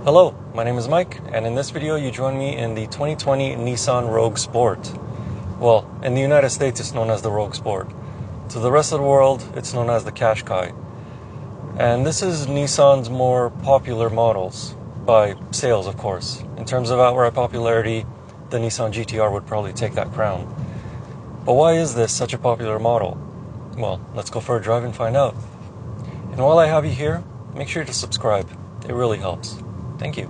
Hello, my name is Mike, and in this video you join me in the 2020 Nissan Rogue Sport. Well, in the United States it's known as the Rogue Sport. To the rest of the world, it's known as the Qashqai. And this is Nissan's more popular models, by sales of course. In terms of outright popularity, the Nissan GT-R would probably take that crown. But why is this such a popular model? Well, let's go for a drive and find out. And while I have you here, make sure to subscribe. It really helps. Thank you.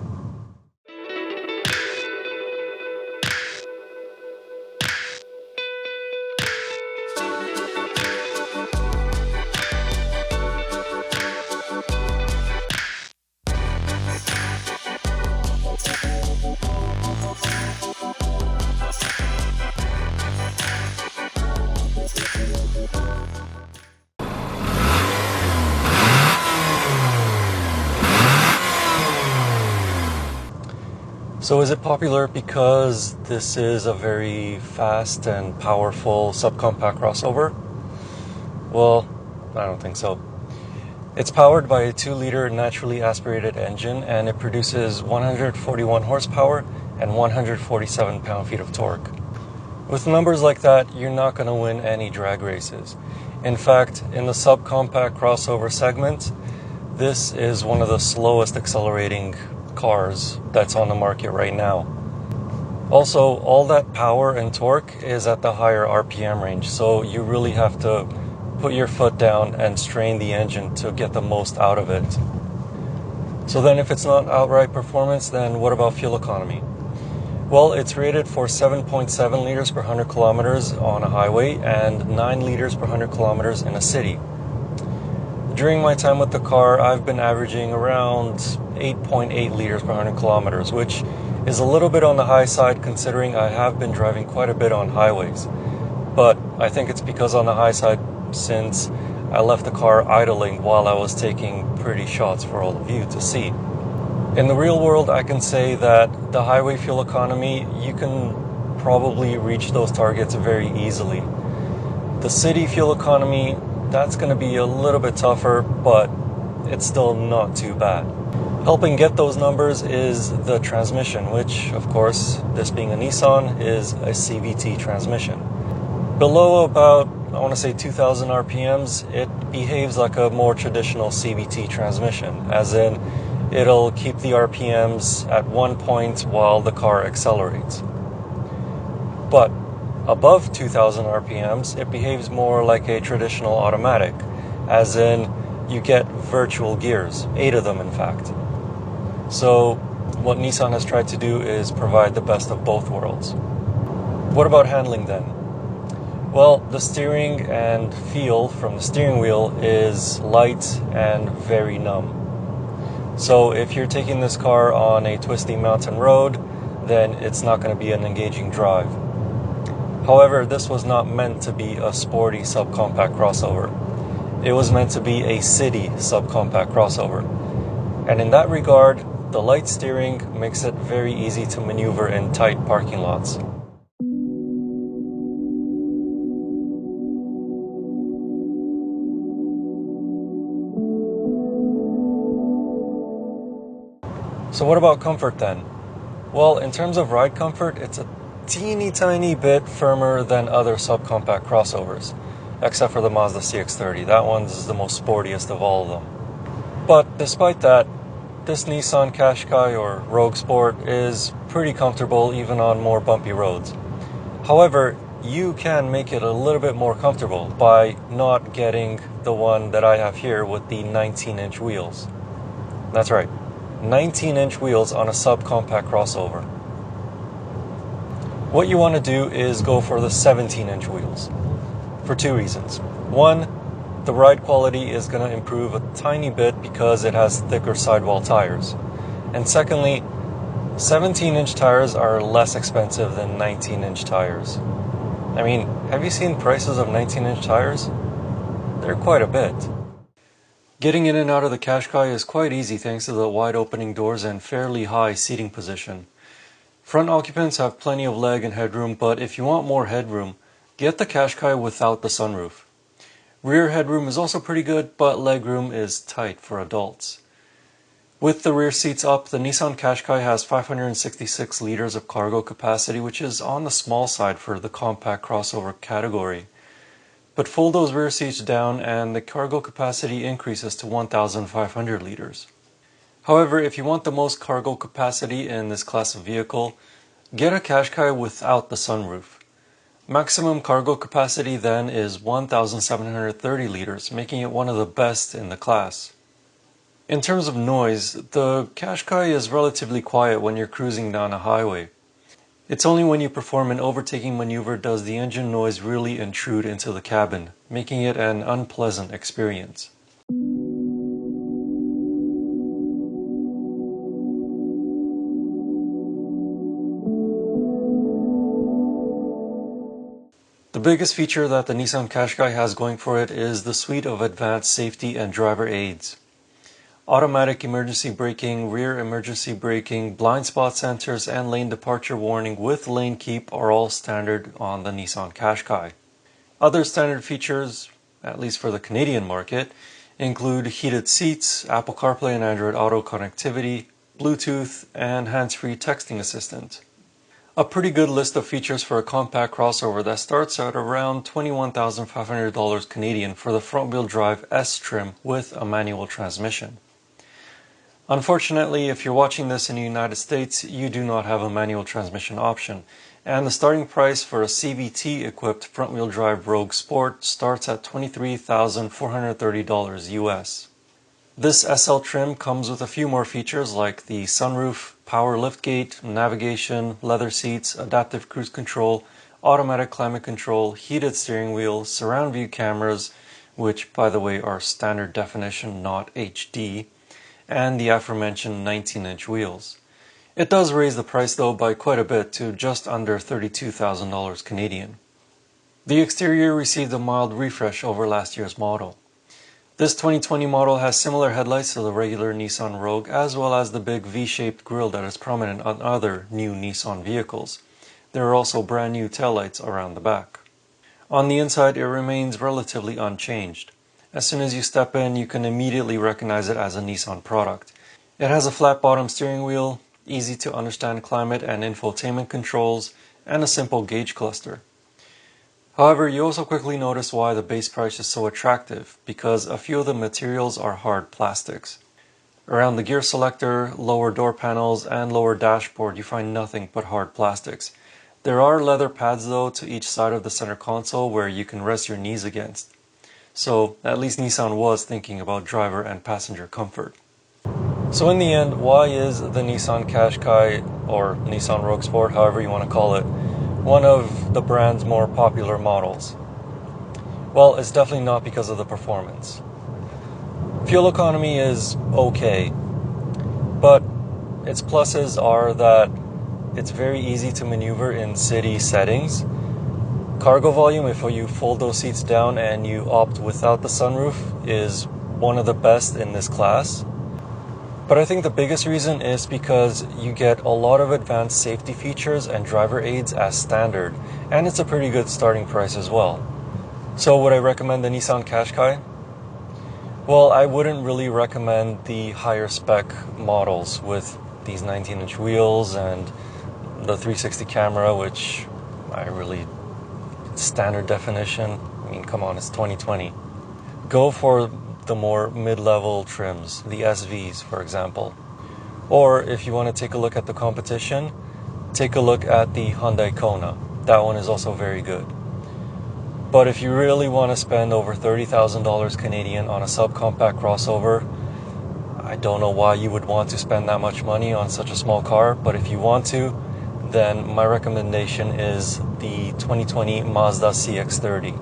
So is it popular because this is a very fast and powerful subcompact crossover? Well, I don't think so. It's powered by a 2-liter naturally aspirated engine, and it produces 141 horsepower and 147 pound-feet of torque. With numbers like that, you're not going to win any drag races. In fact, in the subcompact crossover segment, this is one of the slowest accelerating cars that's on the market right now. Also, all that power and torque is at the higher RPM range, so you really have to put your foot down and strain the engine to get the most out of it. So then if it's not outright performance, then what about fuel economy? Well, it's rated for 7.7 liters per 100 kilometers on a highway and 9 liters per 100 kilometers in a city. During my time with the car, I've been averaging around 8.8 liters per 100 kilometers, which is a little bit on the high side considering I have been driving quite a bit on highways. But I think it's because on the high side since I left the car idling while I was taking pretty shots for all of you to see. In the real world, I can say that the highway fuel economy, you can probably reach those targets very easily. The city fuel economy, that's going to be a little bit tougher, but it's still not too bad. Helping get those numbers is the transmission, which, of course, this being a Nissan, is a CVT transmission. Below about, I want to say 2,000 RPMs, it behaves like a more traditional CVT transmission, as in it'll keep the RPMs at one point while the car accelerates. But above 2,000 RPMs, it behaves more like a traditional automatic, as in you get virtual gears, 8 of them in fact. So what Nissan has tried to do is provide the best of both worlds. What about handling then? Well, the steering and feel from the steering wheel is light and very numb. So if you're taking this car on a twisty mountain road, then it's not going to be an engaging drive. However, this was not meant to be a sporty subcompact crossover. It was meant to be a city subcompact crossover. And in that regard, the light steering makes it very easy to maneuver in tight parking lots. So what about comfort then? Well, in terms of ride comfort, it's a teeny tiny bit firmer than other subcompact crossovers, except for the Mazda CX-30. That one's the most sportiest of all of them. But despite that, this Nissan Qashqai or Rogue Sport is pretty comfortable even on more bumpy roads. However, you can make it a little bit more comfortable by not getting the one that I have here with the 19-inch wheels. That's right, 19-inch wheels on a subcompact crossover. What you want to do is go for the 17-inch wheels for 2 reasons. One, the ride quality is going to improve a tiny bit because it has thicker sidewall tires. And secondly, 17-inch tires are less expensive than 19-inch tires. I mean, have you seen prices of 19-inch tires? They're quite a bit. Getting in and out of the Qashqai is quite easy thanks to the wide opening doors and fairly high seating position. Front occupants have plenty of leg and headroom, but if you want more headroom, get the Qashqai without the sunroof. Rear headroom is also pretty good, but legroom is tight for adults. With the rear seats up, the Nissan Qashqai has 566 liters of cargo capacity, which is on the small side for the compact crossover category. But fold those rear seats down and the cargo capacity increases to 1,500 liters. However, if you want the most cargo capacity in this class of vehicle, get a Qashqai without the sunroof. Maximum cargo capacity then is 1,730 liters, making it one of the best in the class. In terms of noise, the Qashqai is relatively quiet when you're cruising down a highway. It's only when you perform an overtaking maneuver does the engine noise really intrude into the cabin, making it an unpleasant experience. The biggest feature that the Nissan Qashqai has going for it is the suite of advanced safety and driver aids. Automatic emergency braking, rear emergency braking, blind spot sensors, and lane departure warning with lane keep are all standard on the Nissan Qashqai. Other standard features, at least for the Canadian market, include heated seats, Apple CarPlay and Android Auto connectivity, Bluetooth, and hands-free texting assistant. A pretty good list of features for a compact crossover that starts at around $21,500 Canadian for the front-wheel drive S trim with a manual transmission. Unfortunately, if you're watching this in the United States, you do not have a manual transmission option, and the starting price for a CVT-equipped front-wheel drive Rogue Sport starts at $23,430 US. This SL trim comes with a few more features like the sunroof, power liftgate, navigation, leather seats, adaptive cruise control, automatic climate control, heated steering wheel, surround view cameras, which by the way are standard definition, not HD, and the aforementioned 19-inch wheels. It does raise the price though by quite a bit to just under $32,000 Canadian. The exterior received a mild refresh over last year's model. This 2020 model has similar headlights to the regular Nissan Rogue, as well as the big V-shaped grille that is prominent on other new Nissan vehicles. There are also brand new taillights around the back. On the inside, it remains relatively unchanged. As soon as you step in, you can immediately recognize it as a Nissan product. It has a flat bottom steering wheel, easy to understand climate and infotainment controls, and a simple gauge cluster. However, you also quickly notice why the base price is so attractive, because a few of the materials are hard plastics. Around the gear selector, lower door panels, and lower dashboard you find nothing but hard plastics. There are leather pads though to each side of the center console where you can rest your knees against. So at least Nissan was thinking about driver and passenger comfort. So in the end, why is the Nissan Qashqai, or Nissan Rogue Sport, however you want to call it, one of the brand's more popular models? Well, it's definitely not because of the performance. Fuel economy is okay, but its pluses are that it's very easy to maneuver in city settings. Cargo volume, if you fold those seats down and you opt without the sunroof, is one of the best in this class. But I think the biggest reason is because you get a lot of advanced safety features and driver aids as standard, and it's a pretty good starting price as well. So would I recommend the Nissan Qashqai? Well, I wouldn't really recommend the higher spec models with these 19-inch wheels and the 360 camera, which I really standard definition. I mean, come on, it's 2020. Go for the more mid-level trims, the SVs, for example. Or if you want to take a look at the competition, take a look at the Hyundai Kona. That one is also very good. But if you really want to spend over $30,000 Canadian on a subcompact crossover, I don't know why you would want to spend that much money on such a small car, but if you want to, then my recommendation is the 2020 Mazda CX-30.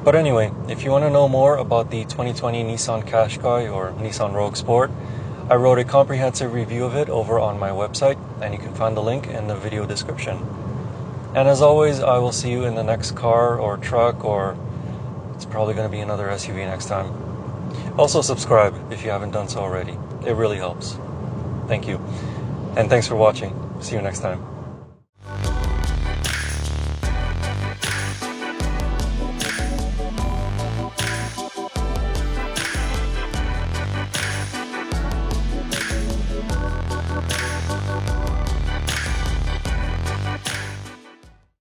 But anyway, if you want to know more about the 2020 Nissan Qashqai or Nissan Rogue Sport, I wrote a comprehensive review of it over on my website, and you can find the link in the video description. And as always, I will see you in the next car or truck, or it's probably going to be another SUV next time. Also subscribe if you haven't done so already. It really helps. Thank you. And thanks for watching. See you next time.